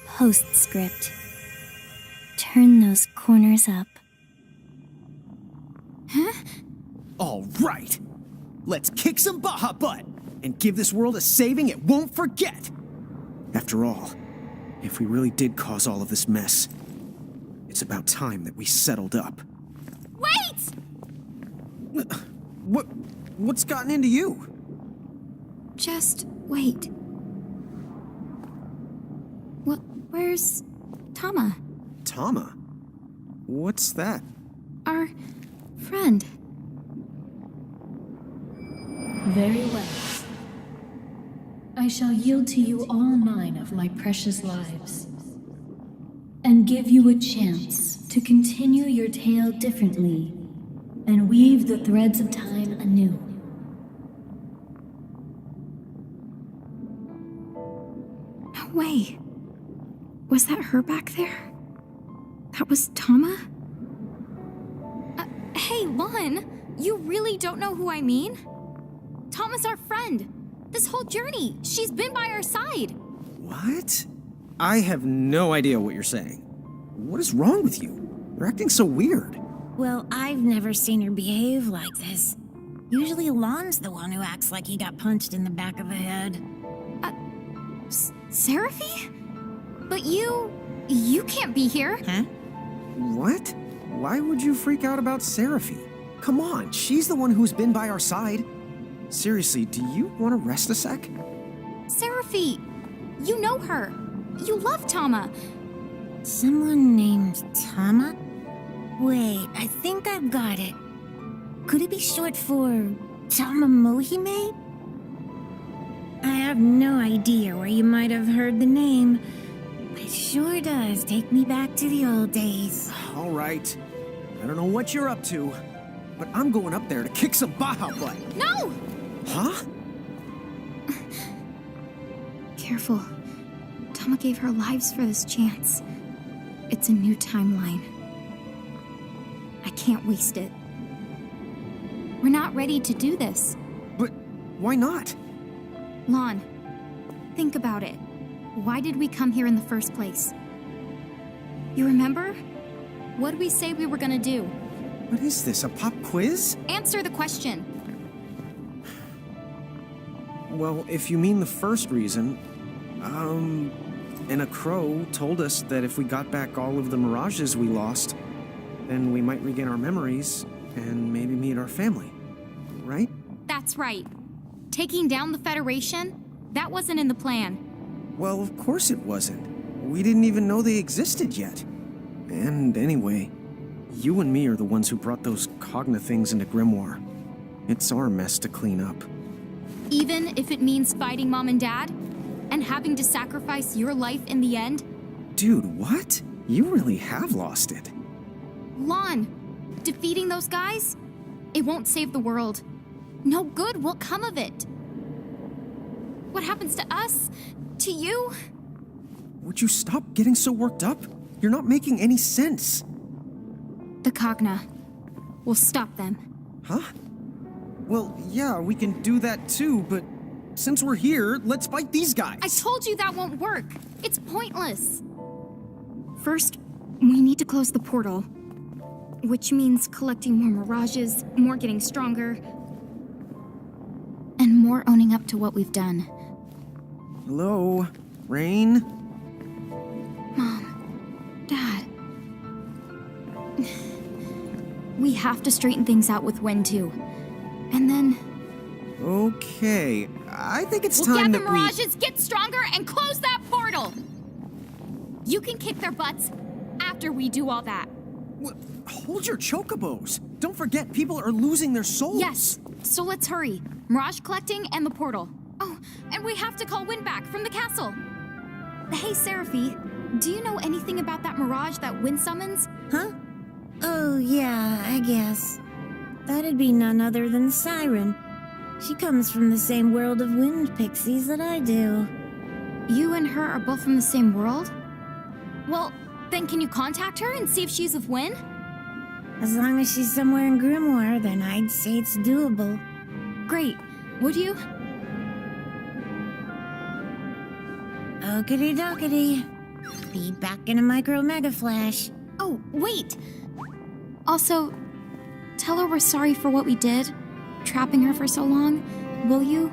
Postscript. Turn those corners up. Huh? All right. Let's kick some Baja butt and give this world a saving it won't forget. After all, if we really did cause all of this mess, it's about time that we settled up. Wait! What's gotten into you? Just wait. Where's Tama? Tama? What's that? Our friend. Very well. I shall yield to you all 9 of my precious lives, and give you a chance to continue your tale differently, and weave the threads of time anew. No way. Was that her back there? That was Tama? Hey, Lon, you really don't know who I mean? Tama's our friend. This whole journey, she's been by our side. What? I have no idea what you're saying. What is wrong with you? You're acting so weird. Well, I've never seen her behave like this. Usually Lon's the one who acts like he got punched in the back of the head. Seraphy? But you can't be here. Huh? What? Why would you freak out about Seraphy? Come on, she's the one who's been by our side. Seriously, do you want to rest a sec? Seraphy, you know her. You love Tama. Someone named Tama? Wait, I think I've got it. Could it be short for Tama Mohime? I have no idea where you might have heard the name, but it sure does take me back to the old days. All right. I don't know what you're up to, but I'm going up there to kick some Baja butt. No! Huh? Careful. Tama gave her lives for this chance. It's a new timeline. I can't waste it. We're not ready to do this. But why not? Lon, think about it. Why did we come here in the first place? You remember? What did we say we were gonna do? What is this, a pop quiz? Answer the question. Well, if you mean the first reason, and a crow told us that if we got back all of the mirages we lost, then we might regain our memories and maybe meet our family, right? That's right. Taking down the Federation? That wasn't in the plan. Well, of course it wasn't. We didn't even know they existed yet. And anyway, you and me are the ones who brought those Cogna things into Grimoire. It's our mess to clean up. Even if it means fighting Mom and Dad? And having to sacrifice your life in the end? Dude, what? You really have lost it. Lon, defeating those guys? It won't save the world. No good will come of it. What happens to us? To you? Would you stop getting so worked up? You're not making any sense. The Cogna. We'll stop them. Huh? Well, yeah, we can do that too, but since we're here, let's fight these guys. I told you that won't work. It's pointless. First, we need to close the portal. Which means collecting more mirages, more getting stronger, and more owning up to what we've done. Hello? Rain? Mom, Dad. We have to straighten things out with Wen too. And then... Okay, I think it's we'll time get the that we... mirages, get stronger, and close that portal! You can kick their butts after we do all that. Hold your chocobos! Don't forget, people are losing their souls! Yes, so let's hurry. Mirage collecting and the portal. Oh, and we have to call Wen back from the castle. Hey, Seraphy, do you know anything about that mirage that Wen summons? Huh? Oh, yeah, I guess. That'd be none other than Siren. She comes from the same world of wind pixies that I do. You and her are both from the same world? Well, then can you contact her and see if she's with Wen? As long as she's somewhere in Grimoire, then I'd say it's doable. Great. Would you? Okidy dokidy. Be back in a micro mega flash. Oh, wait! Also, tell her we're sorry for what we did, trapping her for so long, will you?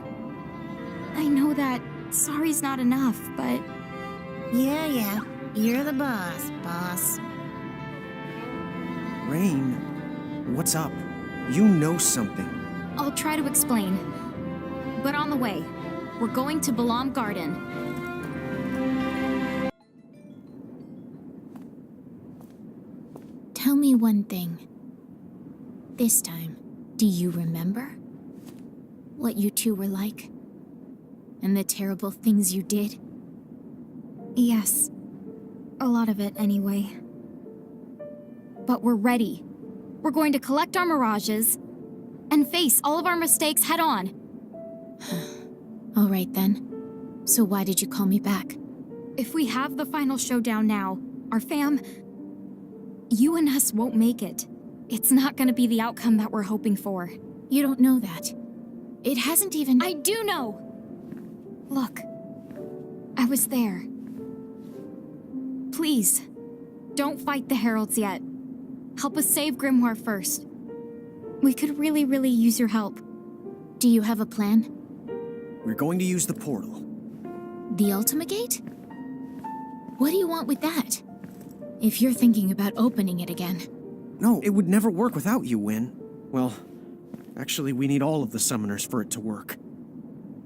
I know that sorry's not enough, but... Yeah. You're the boss. Rain, what's up? You know something. I'll try to explain. But on the way, we're going to Balam Garden. Tell me one thing. This time, do you remember? What you two were like? And the terrible things you did? Yes. A lot of it, anyway. But we're ready. We're going to collect our mirages and face all of our mistakes head on. All right then. So why did you call me back? If we have the final showdown now, our fam... You and us won't make it. It's not gonna be the outcome that we're hoping for. You don't know that. It hasn't even... I do know! Look. I was there. Please, don't fight the Heralds yet. Help us save Grimoire first. We could really use your help. Do you have a plan? We're going to use the portal. The Ultima Gate? What do you want with that? If you're thinking about opening it again. No, it would never work without you, Win. Well, actually, we need all of the summoners for it to work.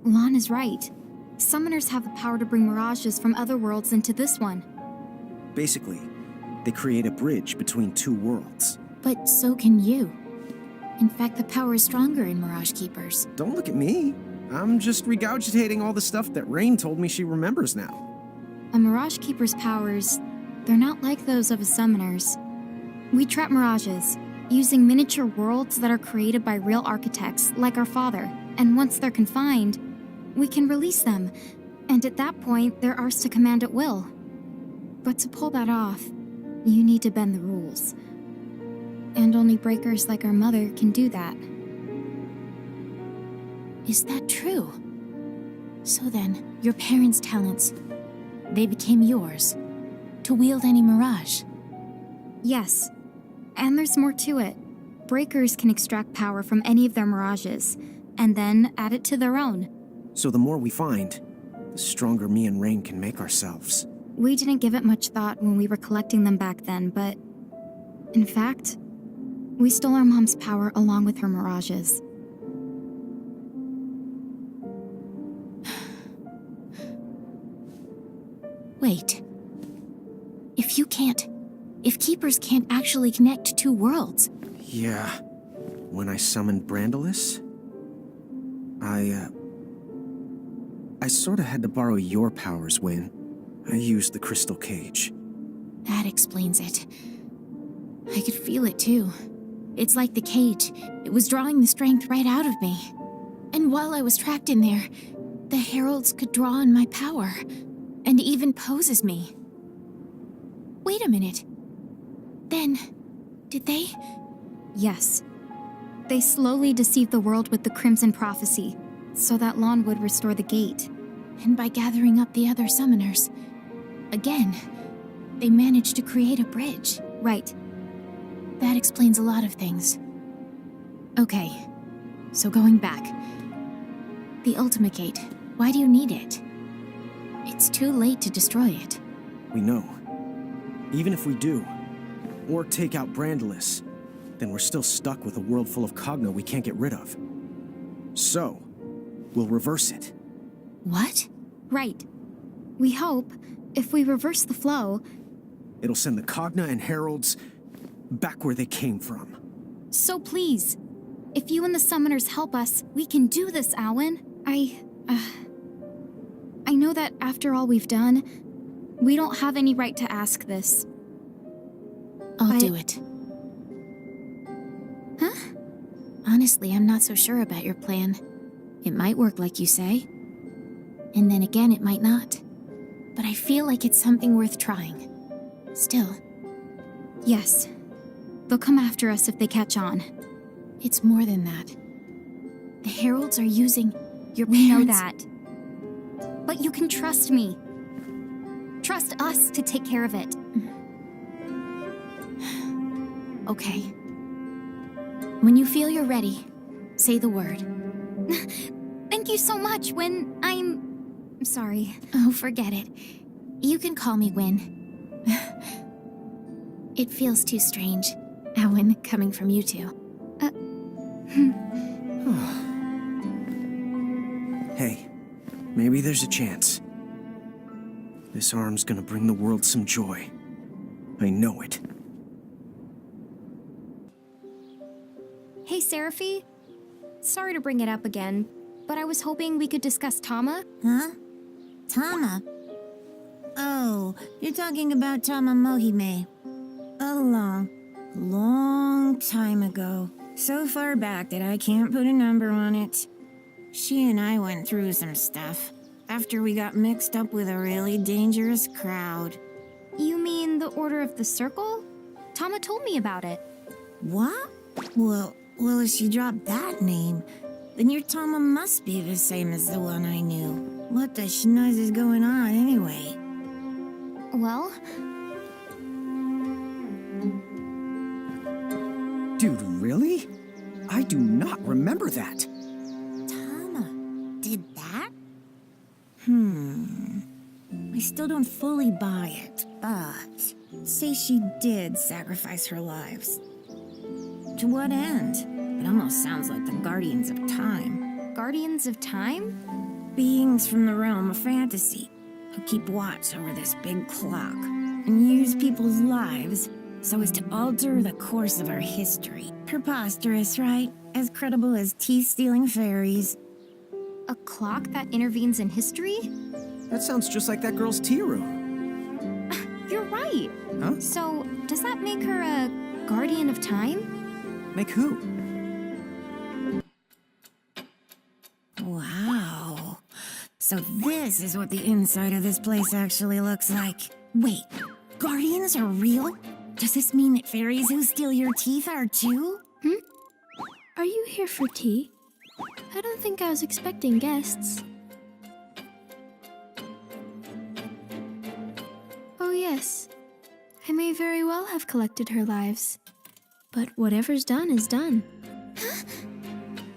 Lon is right. Summoners have the power to bring mirages from other worlds into this one. Basically, they create a bridge between two worlds. But so can you. In fact, the power is stronger in Mirage Keepers. Don't look at me. I'm just regurgitating all the stuff that Rain told me she remembers now. A Mirage Keeper's powers, they're not like those of a summoner's. We trap mirages, using miniature worlds that are created by real architects, like our father. And once they're confined, we can release them. And at that point, they're ours to command at will. But to pull that off, you need to bend the rules. And only breakers like our mother can do that. Is that true? So then, your parents' talents, they became yours, to wield any mirage? Yes. And there's more to it. Breakers can extract power from any of their mirages, and then add it to their own. So the more we find, the stronger me and Rain can make ourselves. We didn't give it much thought when we were collecting them back then, but... in fact, we stole our mom's power along with her mirages. Wait. If Keepers can't actually connect two worlds... Yeah. When I summoned Brandalis, I sorta had to borrow your powers, Win. I used the crystal cage. That explains it. I could feel it too. It's like the cage. It was drawing the strength right out of me. And while I was trapped in there, the heralds could draw on my power, and even pose as me. Wait a minute. Then, did they? Yes. They slowly deceived the world with the Crimson Prophecy, so that Lon would restore the gate. And by gathering up the other summoners, again, they managed to create a bridge. Right. That explains a lot of things. Okay, so going back. The Ultima Gate, why do you need it? It's too late to destroy it. We know. Even if we do, or take out Brandalis, then we're still stuck with a world full of Cogno we can't get rid of. So, we'll reverse it. What? Right. We hope, if we reverse the flow... It'll send the Cogna and Heralds back where they came from. So please, if you and the summoners help us, we can do this, Alwyn. I know that after all we've done, we don't have any right to ask this. I'll do it. Huh? Honestly, I'm not so sure about your plan. It might work like you say. And then again, it might not. But I feel like it's something worth trying. Still. Yes. They'll come after us if they catch on. It's more than that. The heralds are using your We know parents... that. But you can trust me. Trust us to take care of it. Okay. When you feel you're ready, say the word. Thank you so much, Win. I'm sorry. Oh, forget it. You can call me Win. It feels too strange, Owen, coming from you two. Hey, maybe there's a chance. This arm's gonna bring the world some joy. I know it. Hey, Seraphy. Sorry to bring it up again, but I was hoping we could discuss Tama. Huh? Tama? Oh, you're talking about Tama Mohime. A long time ago. So far back that I can't put a number on it. She and I went through some stuff after we got mixed up with a really dangerous crowd. You mean the Order of the Circle? Tama told me about it. What? Well, if she dropped that name, then your Tama must be the same as the one I knew. What the schnoz is going on anyway? Well, Dude, really? I do not remember that. Tama did that? I still don't fully buy it, but say she did sacrifice her lives. To what end? It almost sounds like the Guardians of Time. Guardians of Time? Beings from the realm of fantasy who keep watch over this big clock and use people's lives so as to alter the course of our history. Preposterous, right? As credible as teeth-stealing fairies. A clock that intervenes in history? That sounds just like that girl's tea room. You're right. Huh? So, does that make her a Guardian of Time? Make who? Wow. So this is what the inside of this place actually looks like. Wait, Guardians are real? Does this mean that fairies who steal your teeth are too? Are you here for tea? I don't think I was expecting guests. Oh yes, I may very well have collected her lives. But whatever's done is done.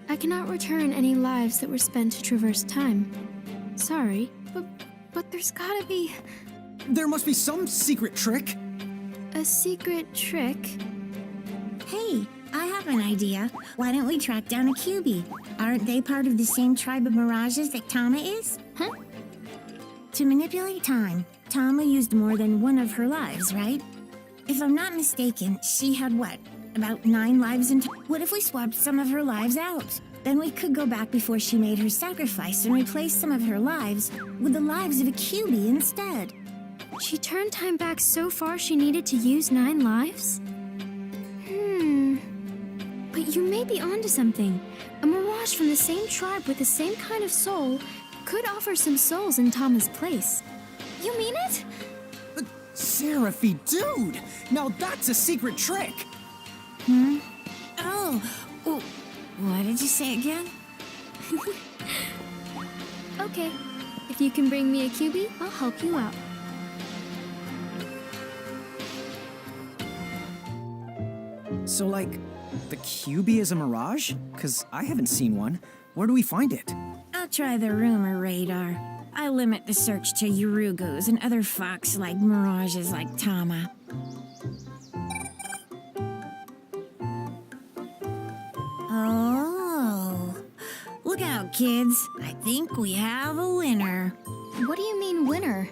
I cannot return any lives that were spent to traverse time. Sorry, but there's gotta be There must be some secret trick. a secret trick. Hey, I have an idea. Why don't we track down a QB? Aren't they part of the same tribe of mirages that Tama is? Huh? To manipulate time, Tama used more than one of her lives, right? If I'm not mistaken, she had what? About 9 lives in total? What if we swapped some of her lives out? Then we could go back before she made her sacrifice and replace some of her lives with the lives of a QB instead. She turned time back so far she needed to use 9 lives? But you may be onto something. A mirage from the same tribe with the same kind of soul could offer some souls in Tama's place. You mean it? Seraphy, dude! Now that's a secret trick! Oh, what did you say again? Okay, if you can bring me a QB, I'll help you out. So, like, the QB is a mirage? Because I haven't seen one. Where do we find it? I'll try the rumor radar. I limit the search to Urugos and other fox-like mirages like Tama. Oh, look out, kids. I think we have a winner. What do you mean, winner?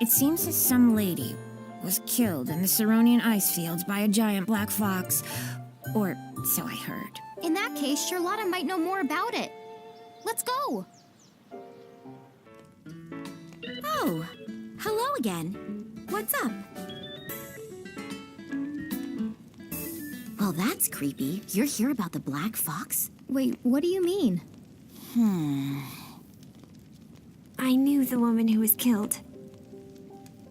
It seems that some lady was killed in the Ceronian ice fields by a giant black fox. Or so I heard. In that case, Charlotta might know more about it. Let's go! Oh, hello again. What's up? Well, that's creepy. You're here about the black fox? Wait, what do you mean? I knew the woman who was killed.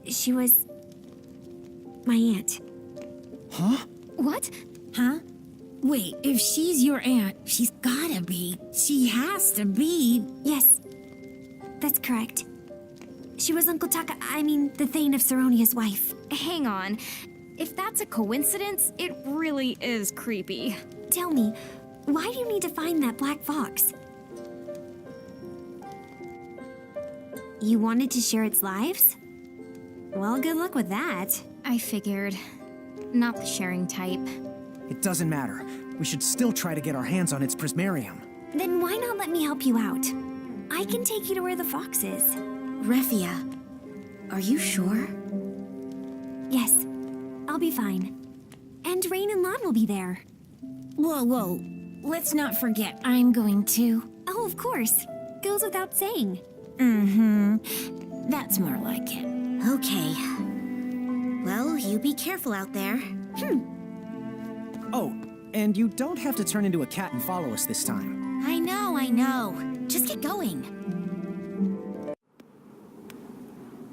She was my aunt. Huh? What? Huh? Wait, if she's your aunt, she's gotta be. She has to be. Yes, that's correct. She was Uncle Taka, the Thane of Saronia's wife. Hang on. If that's a coincidence, it really is creepy. Tell me, why do you need to find that black fox? You wanted to share its lives? Well, good luck with that. I figured. Not the sharing type. It doesn't matter. We should still try to get our hands on its prismarium. Then why not let me help you out? I can take you to where the fox is. Refia, are you sure? Yes, I'll be fine. And Rain and Lon will be there. Whoa. Let's not forget I'm going to. Oh, of course. Goes without saying. That's more like it. Okay. Well, you be careful out there. Oh, and you don't have to turn into a cat and follow us this time. I know. Just get going.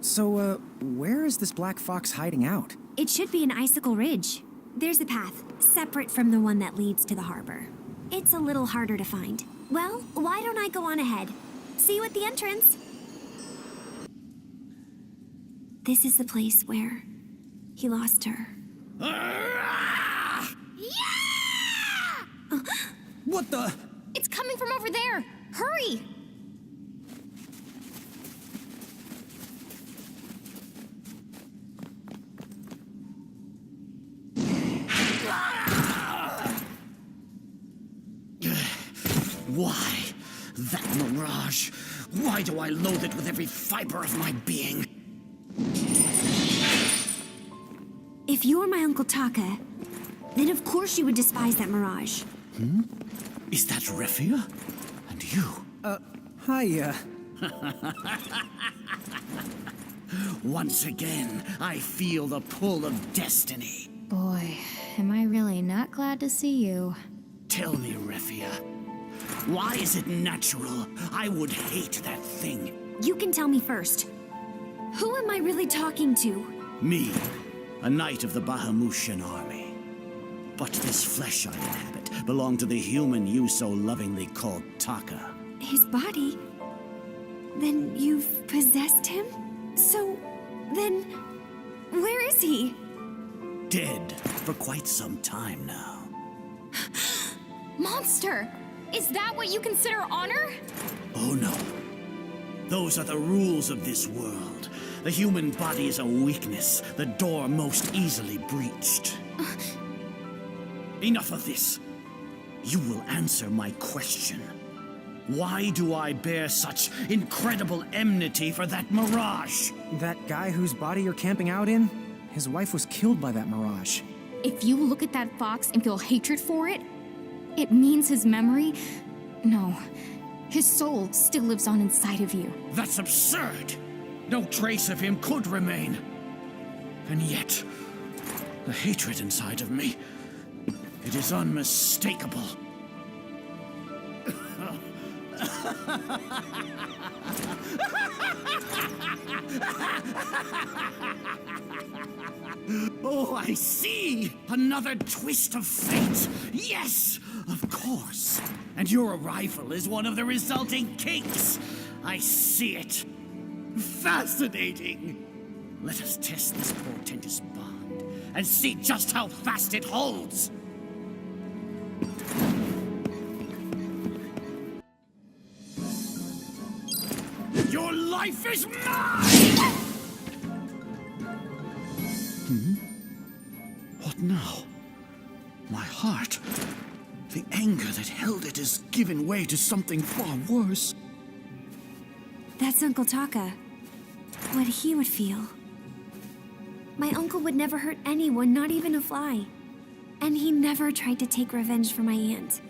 So, where is this black fox hiding out? It should be an icicle ridge. There's a path, separate from the one that leads to the harbor. It's a little harder to find. Well, why don't I go on ahead? See you at the entrance. This is the place where he lost her. What the? It's coming from over there! Hurry! Why? That mirage. Why do I loathe it with every fiber of my being? If you're my Uncle Taka, then of course you would despise that mirage. Is that Refia? And you? Hi, Once again, I feel the pull of destiny. Boy, am I really not glad to see you. Tell me, Refia, why is it natural I would hate that thing? You can tell me first. Who am I really talking to? Me, a knight of the Bahamutian army. But this flesh I inhabit belonged to the human you so lovingly called Taka. His body? Then you've possessed him? So, then, where is he? Dead for quite some time now. Monster! Is that what you consider honor? Oh no. Those are the rules of this world. The human body is a weakness, the door most easily breached. Enough of this. You will answer my question. Why do I bear such incredible enmity for that mirage? that guy whose body you're camping out in? His wife was killed by that mirage. If you look at that fox and feel hatred for it, it means his memory... No, his soul still lives on inside of you. That's absurd! No trace of him could remain. And yet, the hatred inside of me, it is unmistakable. Oh, I see! Another twist of fate! Yes, of course. And your arrival is one of the resulting kinks. I see it. Fascinating. Let us test this portentous bond and see just how fast it holds. Your life is mine! What now? My heart. The anger that held it has given way to something far worse. That's Uncle Taka. What he would feel. My uncle would never hurt anyone, not even a fly. And he never tried to take revenge for my aunt.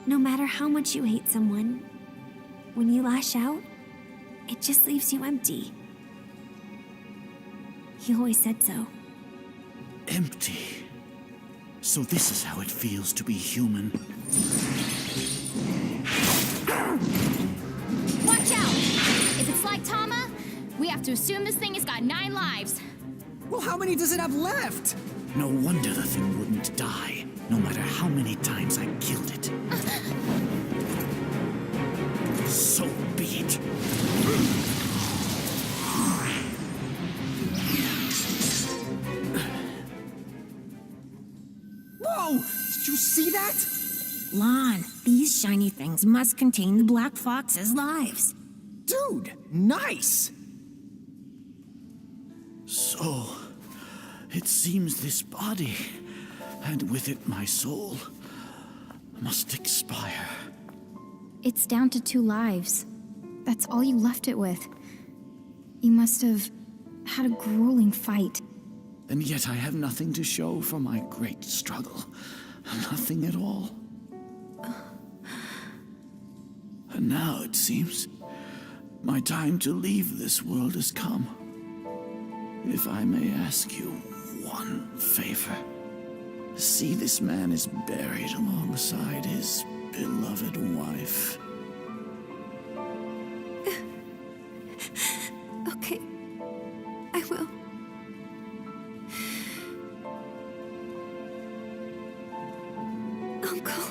No matter how much you hate someone, when you lash out, it just leaves you empty. He always said so. Empty. So this is how it feels to be human. Watch out! If it's like Tama, we have to assume this thing has got 9 lives. Well, how many does it have left? No wonder the thing wouldn't die, no matter how many times I killed it. So be it. Did you see that? Lon, these shiny things must contain the Black Fox's lives. Dude, nice! So, it seems this body, and with it my soul, must expire. It's down to 2 lives. That's all you left it with. You must have had a grueling fight. And yet I have nothing to show for my great struggle. Nothing at all. And now it seems my time to leave this world has come. If I may ask you one favor. See, this man is buried alongside his beloved wife. Okay. I will. Uncle.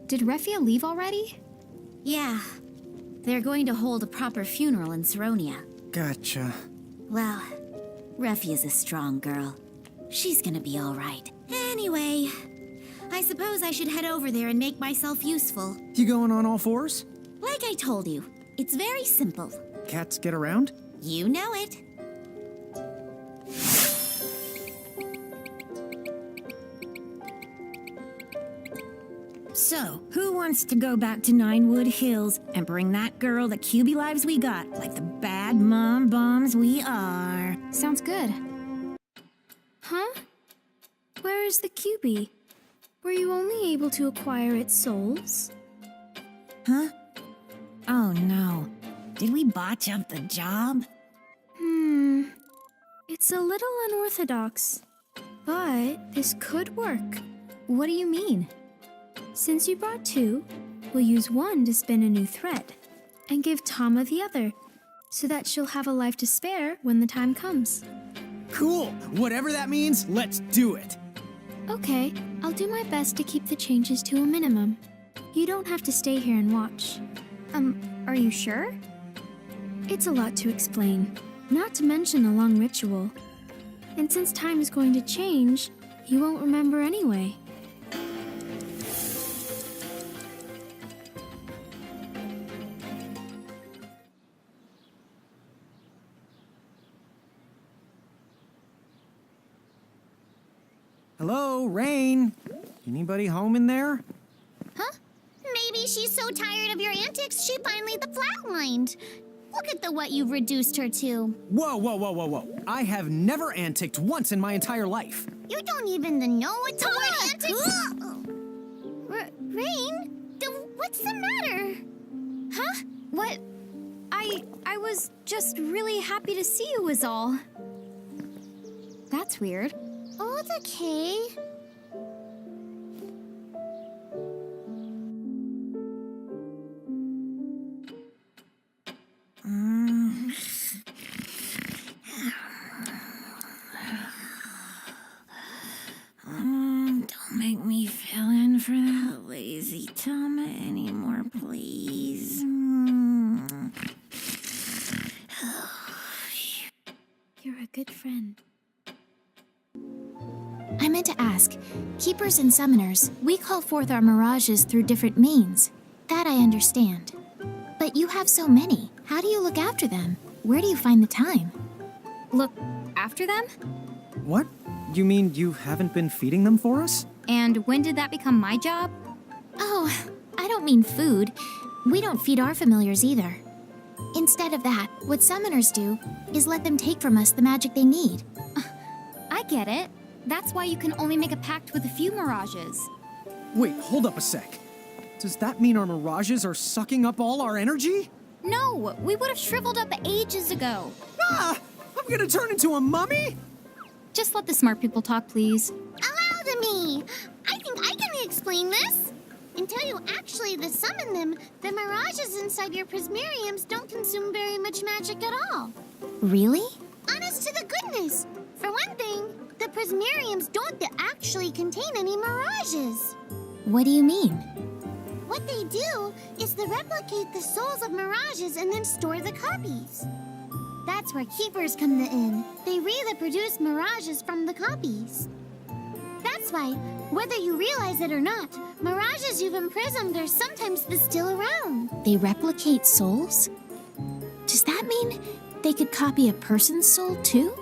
Did Refia leave already? Yeah. They're going to hold a proper funeral in Saronia. Gotcha. Well, Refia's a strong girl. She's gonna be all right. Anyway, I suppose I should head over there and make myself useful. You going on all fours? Like I told you, it's very simple. Cats get around? You know it. So, who wants to go back to Ninewood Hills and bring that girl the QB lives we got, like the bad mom bombs we are? Sounds good. Huh? Where is the QB? Were you only able to acquire its souls? Huh? Oh no. Did we botch up the job? It's a little unorthodox, but this could work. What do you mean? Since you brought 2, we'll use 1 to spin a new thread, and give Tama the other, so that she'll have a life to spare when the time comes. Cool! Whatever that means, let's do it! Okay, I'll do my best to keep the changes to a minimum. You don't have to stay here and watch. Are you sure? It's a lot to explain, not to mention a long ritual. And since time is going to change, you won't remember anyway. Hello, Rain? Anybody home in there? Huh? Maybe she's so tired of your antics, she finally flatlined. Look at what you've reduced her to. Whoa, whoa, whoa, whoa, whoa. I have never anticked once in my entire life. You don't even know what the word antics... Rain? What's the matter? Huh? What? I was just really happy to see you is all. That's weird. Oh, it's okay. Don't make me fill in for that lazy Tama anymore, please. You're a good friend. I meant to ask, keepers and summoners, we call forth our mirages through different means. That I understand. But you have so many. How do you look after them? Where do you find the time? Look after them? What? You mean you haven't been feeding them for us? And when did that become my job? Oh, I don't mean food. We don't feed our familiars either. Instead of that, what summoners do is let them take from us the magic they need. I get it. That's why you can only make a pact with a few mirages. Wait, hold up a sec. Does that mean our mirages are sucking up all our energy? No, we would have shriveled up ages ago. Ah! I'm gonna turn into a mummy? Just let the smart people talk, please. Allow to me! I think I can explain this. Until you actually summon them, the mirages inside your prismariums don't consume very much magic at all. Really? Honest to the goodness! For one thing, the prismariums don't actually contain any mirages. What do you mean? What they do is to replicate the souls of mirages and then store the copies. That's where keepers come in. They reproduce mirages from the copies. That's why, whether you realize it or not, mirages you've imprisoned are sometimes still around. They replicate souls? Does that mean they could copy a person's soul too?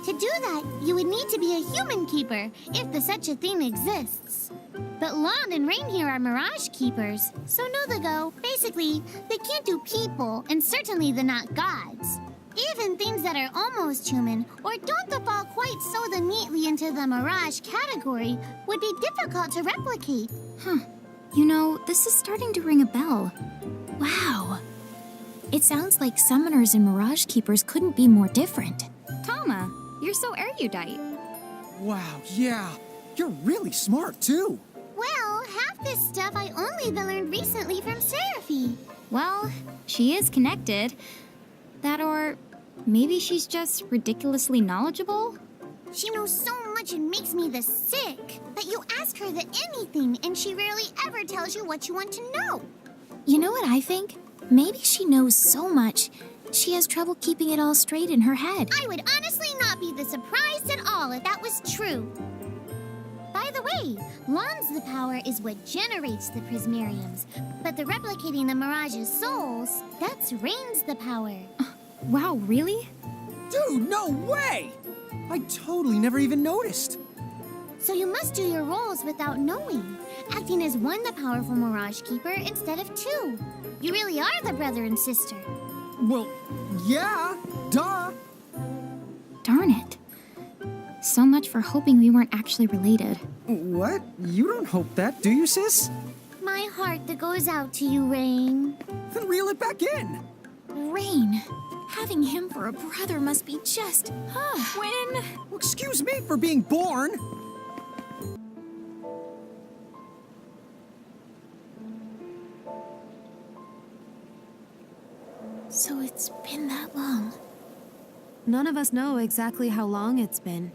To do that, you would need to be a human keeper, if such a thing exists. But Lon and Rain here are mirage keepers, so know the go. Basically, they can't do people, and certainly they're not gods. Even things that are almost human, or don't fall quite so neatly into the mirage category, would be difficult to replicate. You know, this is starting to ring a bell. Wow. It sounds like summoners and mirage keepers couldn't be more different. Tama, you're so erudite. Wow, yeah. You're really smart, too. Well, half this stuff I only learned recently from Seraphy. Well, she is connected. That or maybe she's just ridiculously knowledgeable? She knows so much it makes me sick. But you ask her anything, and she rarely ever tells you what you want to know. You know what I think? Maybe she knows so much, she has trouble keeping it all straight in her head. I would honestly not be surprised at all if that was true. By the way, Lon's the power is what generates the Prismariums, but the replicating the Mirage's souls, that's Rain's the power. Wow, really? Dude, no way! I totally never even noticed. So you must do your roles without knowing, acting as one the powerful Mirage Keeper instead of two. You really are the brother and sister. Well, yeah, duh. Darn it. So much for hoping we weren't actually related. What? You don't hope that, do you, sis? My heart that goes out to you, Rain. Then reel it back in. Rain. Having him for a brother must be just... When? Well, excuse me for being born. So it's been that long. None of us know exactly how long it's been,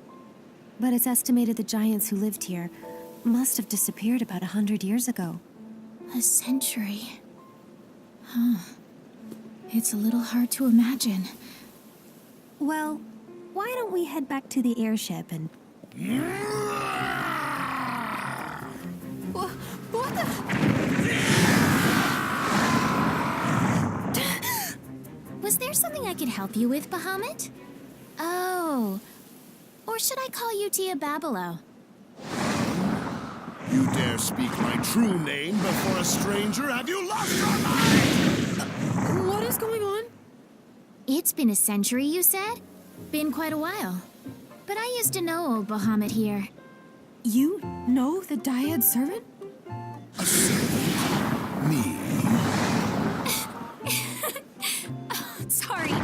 but it's estimated the giants who lived here must have disappeared about 100 years ago. A century. Huh. It's a little hard to imagine. Well, why don't we head back to the airship and... What the... Was there something I could help you with, Bahamut? Oh. Or should I call you Tia Babilo? You dare speak my true name before a stranger? Have you lost your mind? What is going on? It's been a century, you said? Been quite a while. But I used to know old Bahamut here. You know the Dyad servant? A servant? Me? Sorry.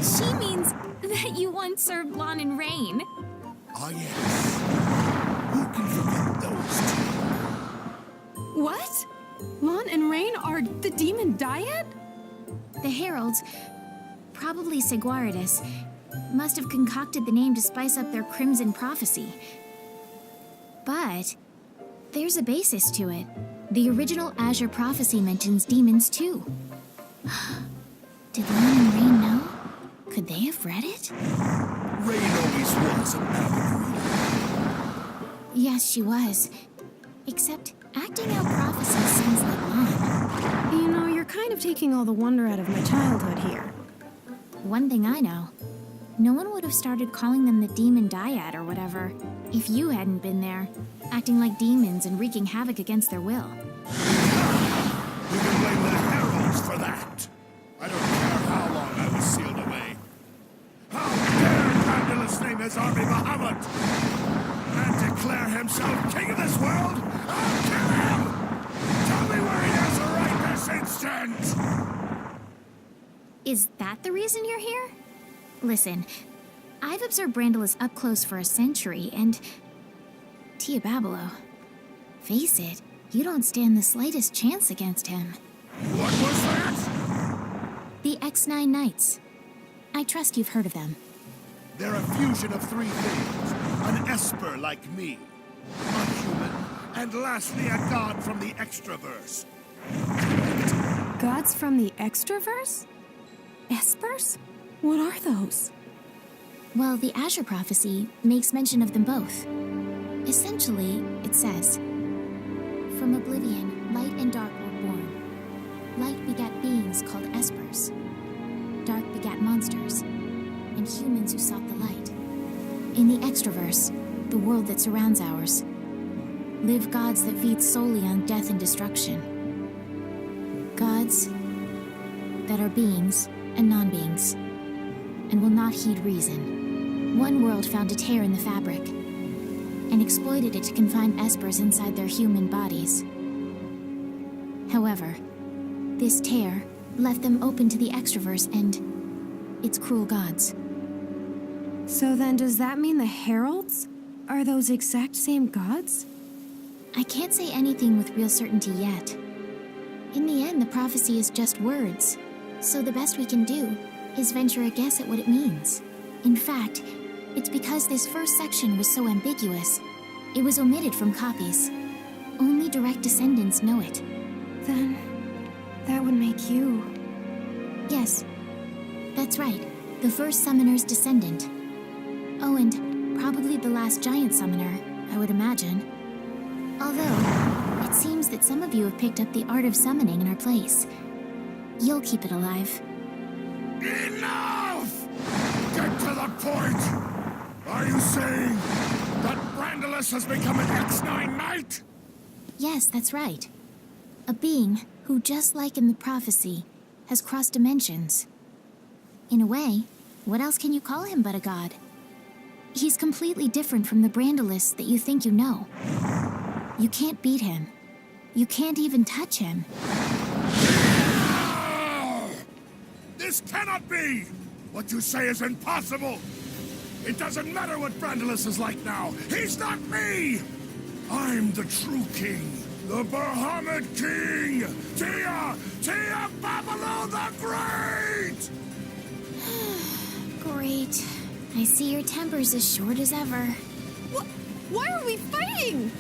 She means that you once served Lon and Rain. Ah, yes. Who can forget those two? What? Lon and Rain are the demon Dyad? The heralds, probably Seguaridus, must have concocted the name to spice up their crimson prophecy. But there's a basis to it. The original Azure prophecy mentions demons too. Did Lon and Rain know? Could they have read it? Rain always was an avid reader. Yes, she was. Except acting out prophecies seems like Lon. You know, you're kind of taking all the wonder out of my childhood here. One thing I know, no one would have started calling them the Demon Dyad or whatever if you hadn't been there, acting like demons and wreaking havoc against their will. You can blame the heralds for that. I don't care how long I was sealed away. How dare Grandulus name his army Bahamut and declare himself king of this world? I'll kill him! Tell me where he has a right this instant! Is that the reason you're here? Listen, I've observed Brandalus up close for a century, and... Tia Babilo, face it, you don't stand the slightest chance against him. What was that? The X9 Knights. I trust you've heard of them. They're a fusion of three things. An esper like me, a human, and lastly a god from the extraverse. Gods from the extraverse? Espers? What are those? Well, the Azure prophecy makes mention of them both. Essentially, it says, "From oblivion, light and dark were born. Light begat beings called espers. Dark begat monsters, and humans who sought the light. In the extraverse, the world that surrounds ours, live gods that feed solely on death and destruction. Gods that are beings and non-beings, and will not heed reason. One world found a tear in the fabric, and exploited it to confine espers inside their human bodies. However, this tear left them open to the extraverse and its cruel gods." So then does that mean the heralds are those exact same gods? I can't say anything with real certainty yet. In the end, the prophecy is just words, so the best we can do is venture a guess at what it means. In fact, it's because this first section was so ambiguous, it was omitted from copies. Only direct descendants know it. Then that would make you... Yes, that's right. The first summoner's descendant. Oh, and probably the last giant summoner, I would imagine. Although, it seems that some of you have picked up the art of summoning in our place. You'll keep it alive. Enough! Get to the point! Are you saying that Brandalus has become an X9 Knight? Yes, that's right. A being who, just like in the prophecy, has crossed dimensions. In a way, what else can you call him but a god? He's completely different from the Brandalus that you think you know. You can't beat him. You can't even touch him. This cannot be! What you say is impossible! It doesn't matter what Brandalus is like now. He's not me! I'm the true king. The Bahamut King! Tia Babalu the Great! Great. I see your temper's as short as ever. Why are we fighting?